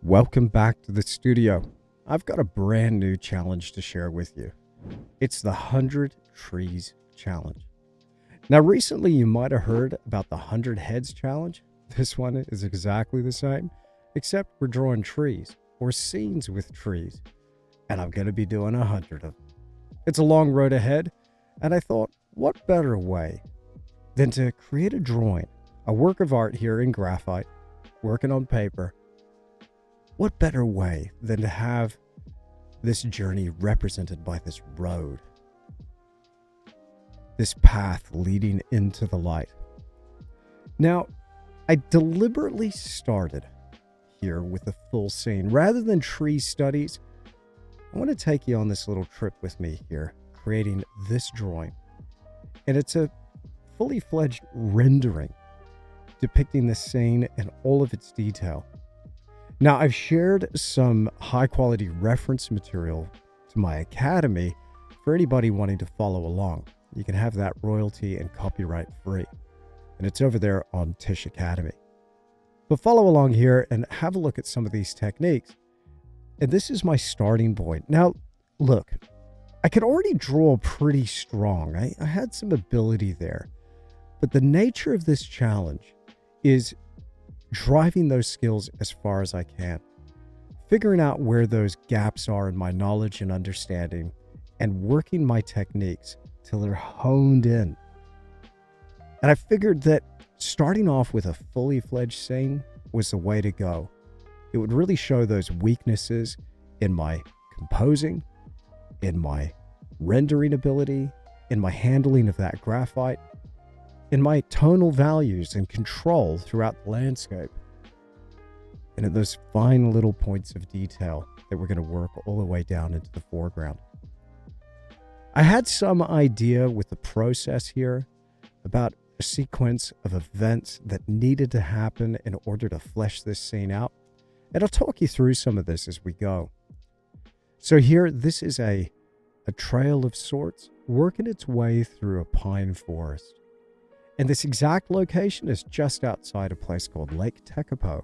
Welcome back to the studio. I've got a brand new challenge to share with you. It's the 100 Trees Challenge. Now, recently you might have heard about the 100 Heads Challenge. This one is exactly the same, except we're drawing trees or scenes with trees, and I'm going to be doing 100 of them. It's a long road ahead, and I thought, what better way than to create a drawing, a work of art here in graphite, working on paper. What better way than to have this journey represented by this road, this path leading into the light? Now, I deliberately started here with a full scene. Rather than tree studies, I want to take you on this little trip with me here, creating this drawing. And it's a fully fledged rendering depicting the scene in all of its detail. Now, I've shared some high-quality reference material to my academy for anybody wanting to follow along. You can have that royalty and copyright free, and it's over there on Tish Academy. But follow along here and have a look at some of these techniques. And this is my starting point. Now, look, I could already draw pretty strong. I had some ability there. But the nature of this challenge is driving those skills as far as I can, figuring out where those gaps are in my knowledge and understanding, and working my techniques till they're honed in. And I figured that starting off with a fully fledged scene was the way to go. It would really show those weaknesses in my composing, in my rendering ability, in my handling of that graphite, in my tonal values and control throughout the landscape, and in those fine little points of detail that we're going to work all the way down into the foreground. I had some idea with the process here about a sequence of events that needed to happen in order to flesh this scene out, and I'll talk you through some of this as we go. So here, this is a trail of sorts working its way through a pine forest. And this exact location is just outside a place called Lake Tekapo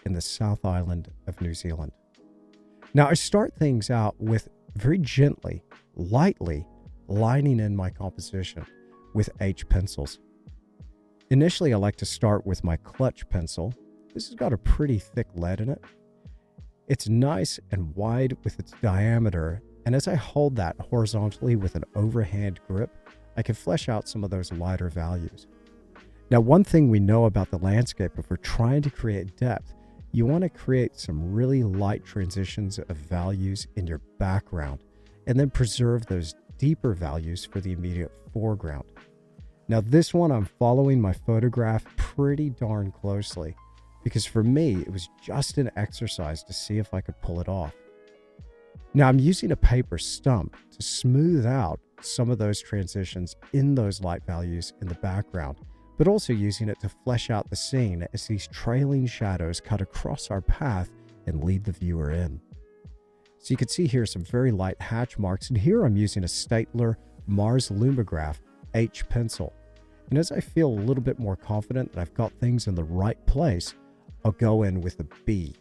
in the South Island of New Zealand. Now, I start things out with very gently, lightly lining in my composition with H pencils. Initially, I like to start with my clutch pencil. This has got a pretty thick lead in it. It's nice and wide with its diameter, and as I hold that horizontally with an overhand grip, I can flesh out some of those lighter values. Now, one thing we know about the landscape, if we're trying to create depth, you want to create some really light transitions of values in your background, and then preserve those deeper values for the immediate foreground. Now, this one, I'm following my photograph pretty darn closely, because for me, it was just an exercise to see if I could pull it off. Now, I'm using a paper stump to smooth out some of those transitions in those light values in the background, but also using it to flesh out the scene as these trailing shadows cut across our path and lead the viewer in. So you can see here some very light hatch marks, and here I'm using a Staedtler Mars Lumograph H pencil. And as I feel a little bit more confident that I've got things in the right place, I'll go in with a B.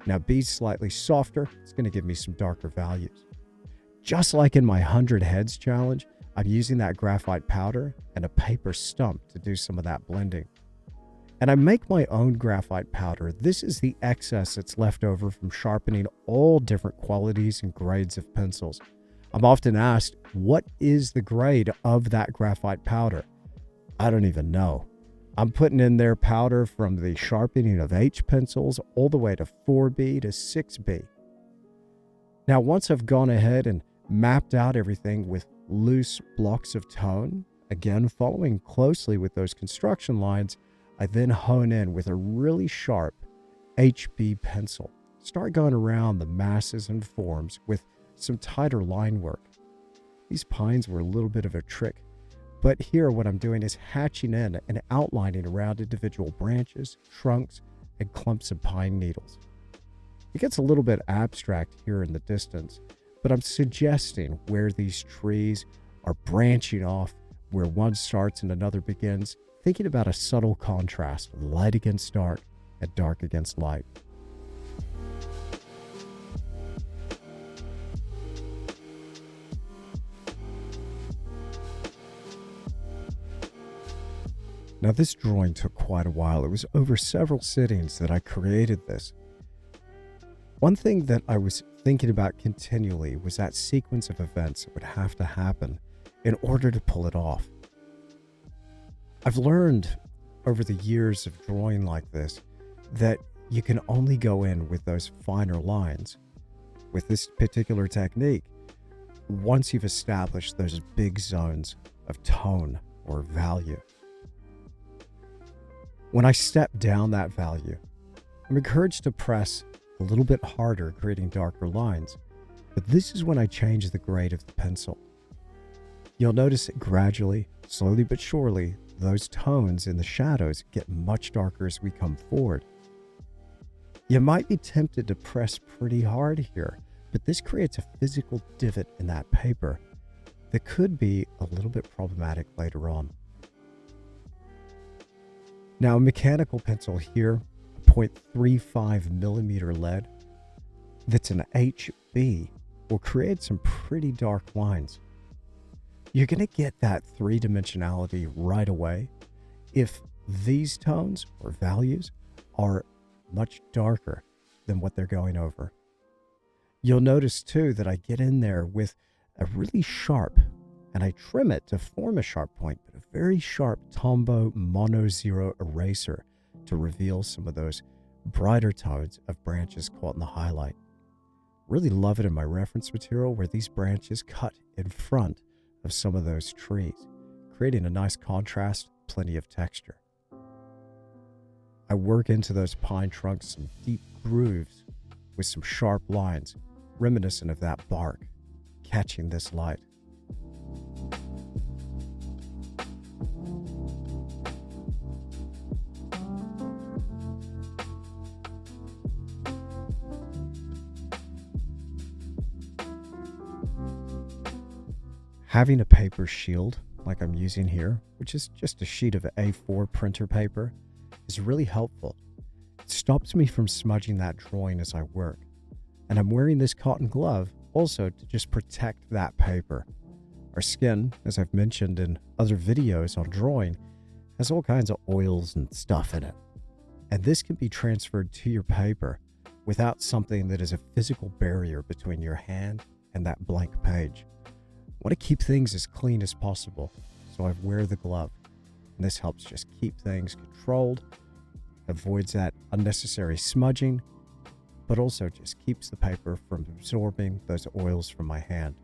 Now, B's slightly softer. It's going to give me some darker values. Just like in my 100 Heads challenge, I'm using that graphite powder and a paper stump to do some of that blending. And I make my own graphite powder. This is the excess that's left over from sharpening all different qualities and grades of pencils. I'm often asked, what is the grade of that graphite powder? I don't even know. I'm putting in there powder from the sharpening of H pencils all the way to 4B to 6B. Now, once I've gone ahead and mapped out everything with loose blocks of tone, again following closely with those construction lines, I then hone in with a really sharp HB pencil. Start going around the masses and forms with some tighter line work. These pines were a little bit of a trick, but here what I'm doing is hatching in and outlining around individual branches, trunks, and clumps of pine needles. It gets a little bit abstract here in the distance, but I'm suggesting where these trees are branching off, where one starts and another begins, thinking about a subtle contrast of light against dark and dark against light. Now this drawing took quite a while. It was over several sittings that I created this. One thing that I was thinking about continually was that sequence of events that would have to happen in order to pull it off. I've learned over the years of drawing like this that you can only go in with those finer lines with this particular technique once you've established those big zones of tone or value. When I step down that value, I'm encouraged to press a little bit harder, creating darker lines, but this is when I change the grade of the pencil. You'll notice that gradually, slowly but surely, those tones in the shadows get much darker as we come forward. You might be tempted to press pretty hard here, but this creates a physical divot in that paper that could be a little bit problematic later on. Now, a mechanical pencil here, a 0.35 millimeter lead, that's an HB, will create some pretty dark lines. You're going to get that three-dimensionality right away if these tones or values are much darker than what they're going over. You'll notice too that I get in there with a really sharp, and I trim it to form a sharp point, but a very sharp Tombow Mono Zero eraser to reveal some of those brighter tones of branches caught in the highlight. Really love it in my reference material where these branches cut in front of some of those trees, creating a nice contrast, plenty of texture. I work into those pine trunks some deep grooves with some sharp lines, reminiscent of that bark, catching this light. Having a paper shield like I'm using here, which is just a sheet of A4 printer paper, is really helpful. It stops me from smudging that drawing as I work. And I'm wearing this cotton glove also to just protect that paper. Our skin, as I've mentioned in other videos on drawing, has all kinds of oils and stuff in it. And this can be transferred to your paper without something that is a physical barrier between your hand and that blank page. I want to keep things as clean as possible, so I wear the glove. And this helps just keep things controlled, avoids that unnecessary smudging, but also just keeps the paper from absorbing those oils from my hand.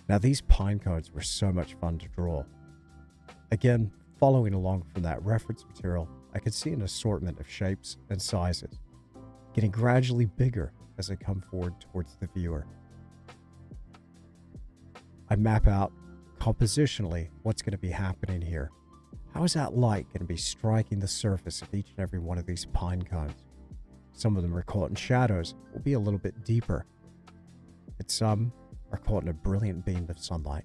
Now these pine cones were so much fun to draw. Again, following along from that reference material, I could see an assortment of shapes and sizes, getting gradually bigger as I come forward towards the viewer. I map out compositionally what's going to be happening here. How is that light going to be striking the surface of each and every one of these pine cones? Some of them are caught in shadows, will be a little bit deeper, but some are caught in a brilliant beam of sunlight.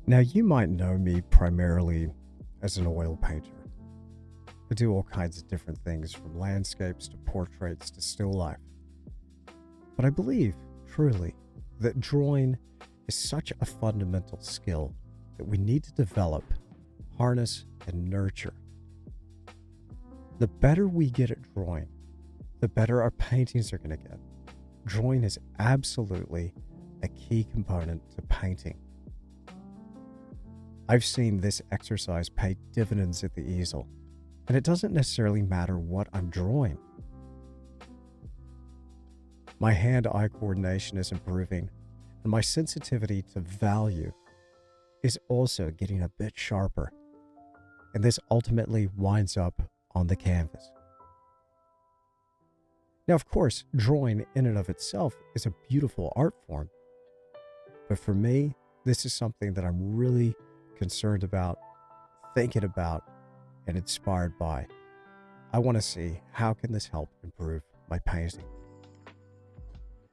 Now, you might know me primarily as an oil painter. I do all kinds of different things, from landscapes to portraits to still life. But I believe, truly, that drawing is such a fundamental skill that we need to develop, harness, and nurture. The better we get at drawing, the better our paintings are going to get. Drawing is absolutely a key component to painting. I've seen this exercise pay dividends at the easel, and it doesn't necessarily matter what I'm drawing. My hand-eye coordination is improving, and my sensitivity to value is also getting a bit sharper, and this ultimately winds up on the canvas. Now, of course, drawing in and of itself is a beautiful art form, but for me, this is something that I'm really concerned about, thinking about, and inspired by. I want to see how can this help improve my painting.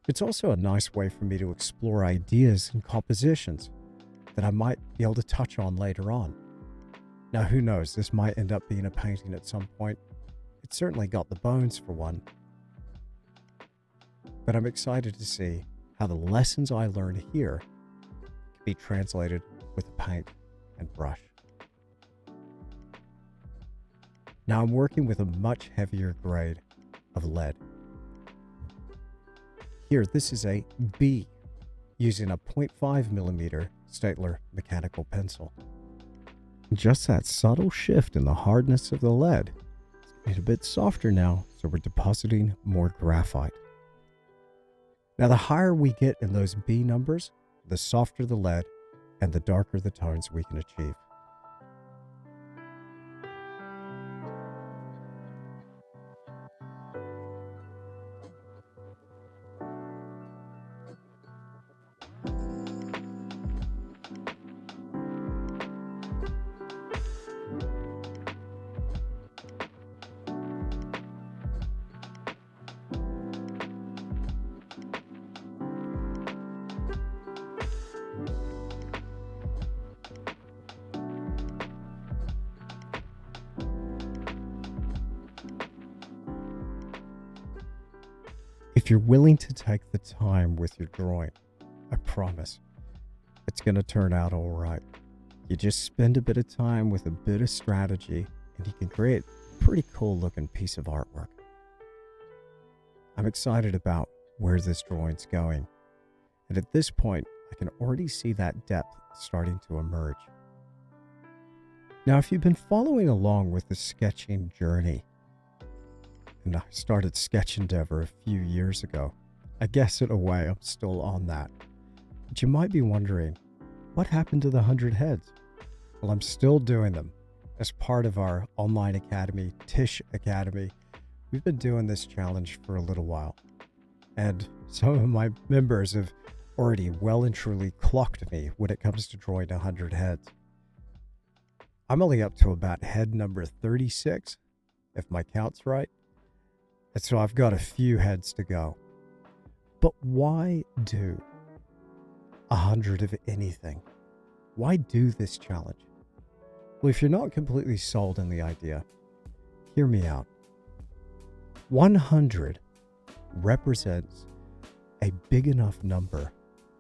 It's also a nice way for me to explore ideas and compositions. that I might be able to touch on later on. Now, who knows? This might end up being a painting at some point. It's certainly got the bones for one. But I'm excited to see how the lessons I learned here can be translated with a paint and brush. Now I'm working with a much heavier grade of lead. Here, this is a B using a 0.5 millimeter Staedtler mechanical pencil. Just that subtle shift in the hardness of the lead is getting a bit softer now, so we're depositing more graphite. Now, the higher we get in those B numbers, the softer the lead and the darker the tones we can achieve. If you're willing to take the time with your drawing, I promise it's going to turn out all right. You just spend a bit of time with a bit of strategy and you can create a pretty cool looking piece of artwork. I'm excited about where this drawing's going. And at this point, I can already see that depth starting to emerge. Now, if you've been following along with the sketching journey, and I started Sketch Endeavor a few years ago, I guess in a way I'm still on that. But you might be wondering, what happened to the 100 heads? Well, I'm still doing them. As part of our online academy, Tish Academy, we've been doing this challenge for a little while. And some of my members have already well and truly clocked me when it comes to drawing 100 heads. I'm only up to about head number 36, if my count's right. And so I've got a few heads to go. But why do 100 of anything? Why do this challenge? Well, if you're not completely sold on the idea, hear me out. 100 represents a big enough number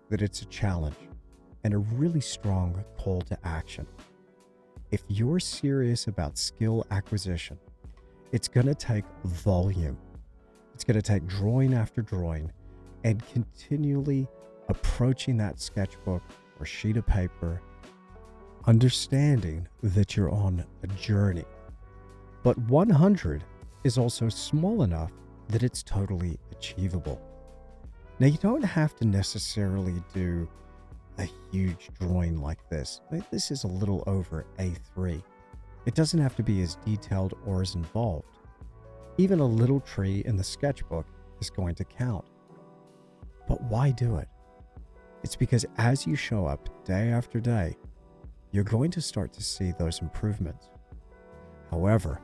that it's a challenge and a really strong call to action. If you're serious about skill acquisition, it's going to take volume. It's going to take drawing after drawing and continually approaching that sketchbook or sheet of paper, understanding that you're on a journey. But 100 is also small enough that it's totally achievable. Now, you don't have to necessarily do a huge drawing like this. This is a little over A3. It doesn't have to be as detailed or as involved. Even a little tree in the sketchbook is going to count. But why do it? It's because as you show up day after day, you're going to start to see those improvements. However,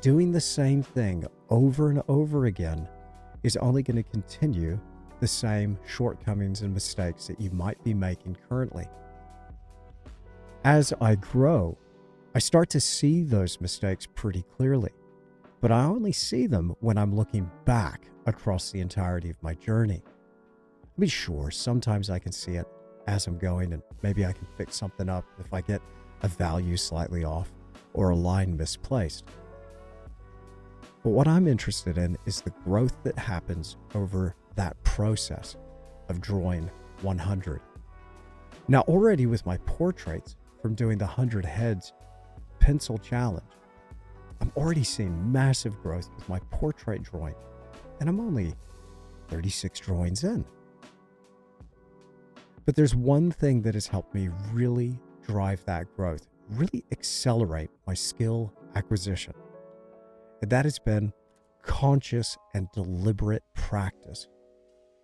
doing the same thing over and over again is only going to continue the same shortcomings and mistakes that you might be making currently. As I grow, I start to see those mistakes pretty clearly, but I only see them when I'm looking back across the entirety of my journey. I mean, sure, sometimes I can see it as I'm going and maybe I can fix something up if I get a value slightly off or a line misplaced. But what I'm interested in is the growth that happens over that process of drawing 100. Now, already with my portraits from doing the 100 heads pencil challenge, I'm already seeing massive growth with my portrait drawing, and I'm only 36 drawings in. But there's one thing that has helped me really drive that growth, really accelerate my skill acquisition. And that has been conscious and deliberate practice.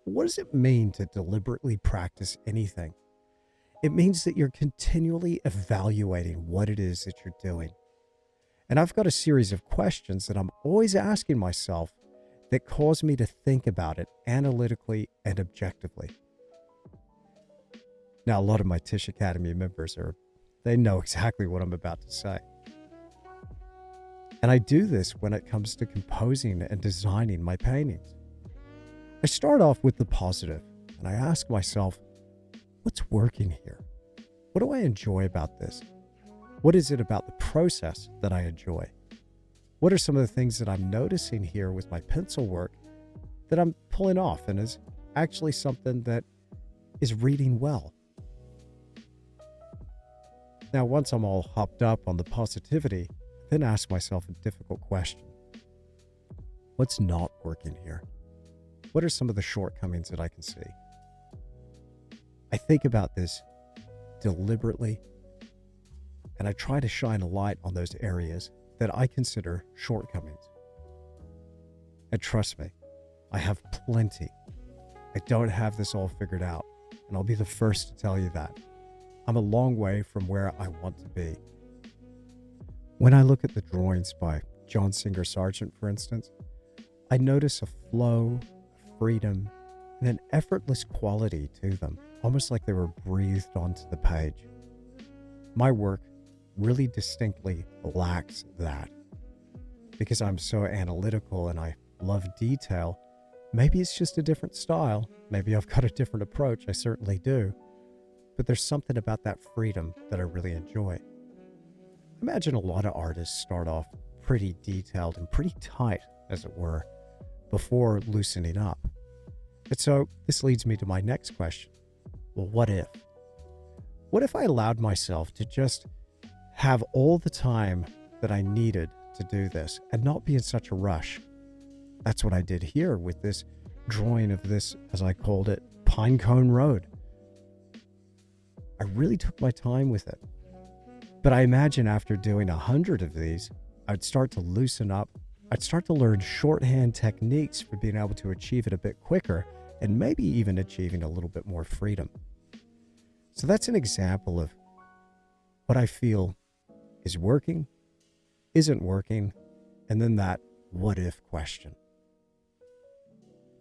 What does it mean to deliberately practice anything? It means that you're continually evaluating what it is that you're doing. And I've got a series of questions that I'm always asking myself that cause me to think about it analytically and objectively. Now, a lot of my Tisch Academy members they know exactly what I'm about to say. And I do this when it comes to composing and designing my paintings. I start off with the positive, and I ask myself, what's working here? What do I enjoy about this? What is it about the process that I enjoy? What are some of the things that I'm noticing here with my pencil work that I'm pulling off and is actually something that is reading well? Now, once I'm all hopped up on the positivity, I then ask myself a difficult question. What's not working here? What are some of the shortcomings that I can see? I think about this deliberately, and I try to shine a light on those areas that I consider shortcomings. And trust me, I have plenty. I don't have this all figured out, and I'll be the first to tell you that. I'm a long way from where I want to be. When I look at the drawings by John Singer Sargent, for instance, I notice a flow, a freedom, and an effortless quality to them, almost like they were breathed onto the page. My work really distinctly lacks that. Because I'm so analytical and I love detail, maybe it's just a different style. Maybe I've got a different approach. I certainly do. But there's something about that freedom that I really enjoy. Imagine a lot of artists start off pretty detailed and pretty tight, as it were, before loosening up. And so this leads me to my next question. Well, what if? What if I allowed myself to just have all the time that I needed to do this and not be in such a rush? That's what I did here with this drawing of this, as I called it, Pinecone Road. I really took my time with it. But I imagine after doing 100 of these, I'd start to loosen up. I'd start to learn shorthand techniques for being able to achieve it a bit quicker and maybe even achieving a little bit more freedom. So that's an example of what I feel is working, isn't working, and then that what if question.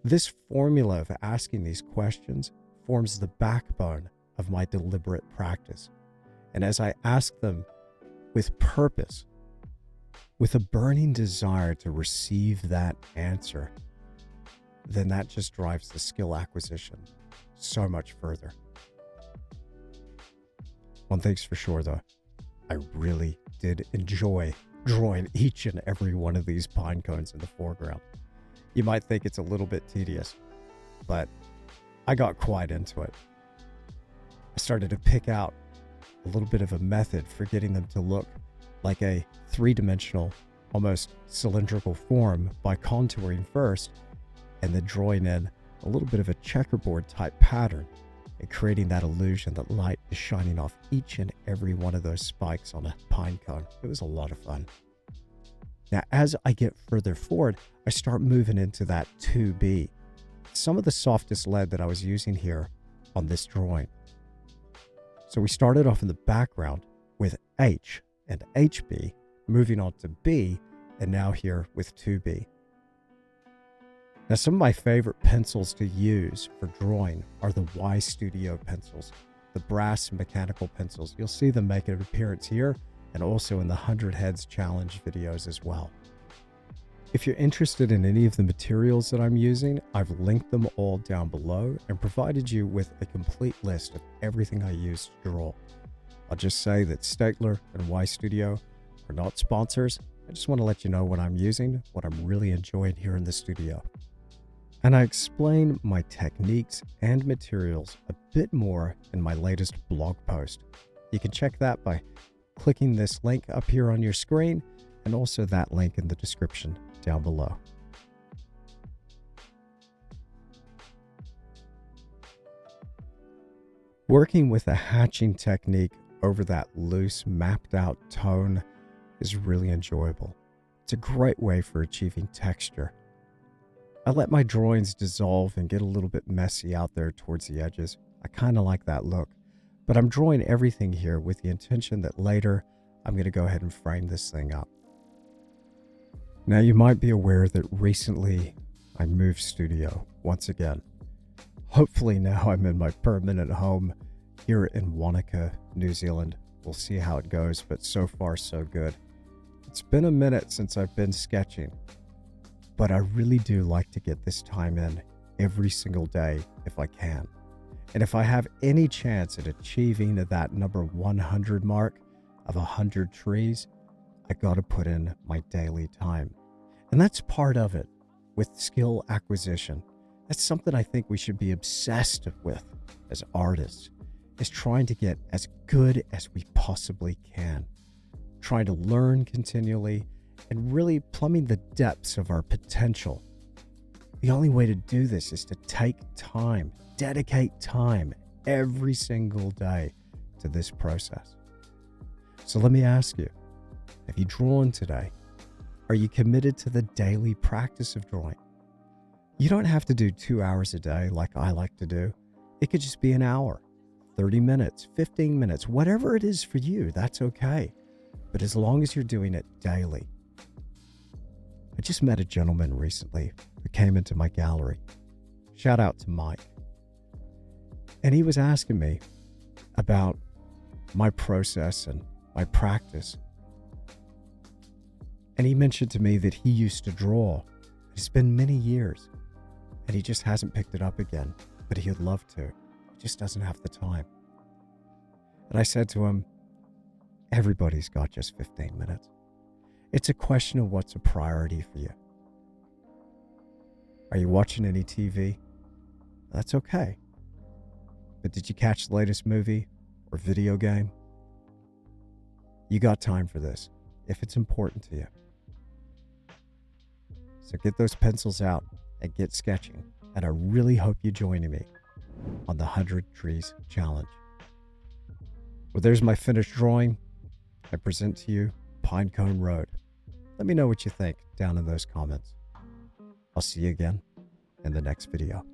This formula of asking these questions forms the backbone of my deliberate practice. And as I ask them with purpose, with a burning desire to receive that answer, then that just drives the skill acquisition so much further. One thing's for sure though, I really did enjoy drawing each and every one of these pine cones in the foreground. You might think it's a little bit tedious, but I got quite into it. I started to pick out a little bit of a method for getting them to look like a three-dimensional, almost cylindrical form by contouring first and then drawing in a little bit of a checkerboard type pattern and creating that illusion that light is shining off each and every one of those spikes on a pine cone. It was a lot of fun. Now, as I get further forward, I start moving into that 2B, some of the softest lead that I was using here on this drawing. So we started off in the background with H and HB, moving on to B, and now here with 2B. Now, some of my favorite pencils to use for drawing are the Y Studio pencils, the brass mechanical pencils. You'll see them make an appearance here and also in the 100 Heads Challenge videos as well. If you're interested in any of the materials that I'm using, I've linked them all down below and provided you with a complete list of everything I use to draw. I'll just say that Staedtler and Y Studio are not sponsors. I just want to let you know what I'm using, what I'm really enjoying here in the studio. And I explain my techniques and materials a bit more in my latest blog post. You can check that by clicking this link up here on your screen and also that link in the description down below. Working with a hatching technique over that loose, mapped out tone is really enjoyable. It's a great way for achieving texture. I let my drawings dissolve and get a little bit messy out there towards the edges. I kind of like that look, but I'm drawing everything here with the intention that later I'm going to go ahead and frame this thing up. Now, you might be aware that recently I moved studio once again. Hopefully now I'm in my permanent home here in Wanaka, New Zealand. We'll see how it goes, but so far so good. It's been a minute since I've been sketching, but I really do like to get this time in every single day if I can. And if I have any chance at achieving that number 100 mark of 100 trees, I got to put in my daily time. And that's part of it with skill acquisition. That's something I think we should be obsessed with as artists, is trying to get as good as we possibly can, trying to learn continually and really plumbing the depths of our potential. The only way to do this is to take time, dedicate time every single day to this process. So let me ask you, have you drawn today? Are you committed to the daily practice of drawing? You don't have to do 2 hours a day like I like to do. It could just be an hour, 30 minutes, 15 minutes, whatever it is for you, that's okay. But as long as you're doing it daily. I just met a gentleman recently who came into my gallery. Shout out to Mike. And he was asking me about my process and my practice. And he mentioned to me that he used to draw. It's been many years, and he just hasn't picked it up again, but he'd love to. He just doesn't have the time. And I said to him, everybody's got just 15 minutes. It's a question of what's a priority for you. Are you watching any TV? That's okay. But did you catch the latest movie or video game? You got time for this, if it's important to you. So get those pencils out and get sketching. And I really hope you join me on the 100 Trees Challenge. Well, there's my finished drawing. I present to you Pinecone Road. Let me know what you think down in those comments. I'll see you again in the next video.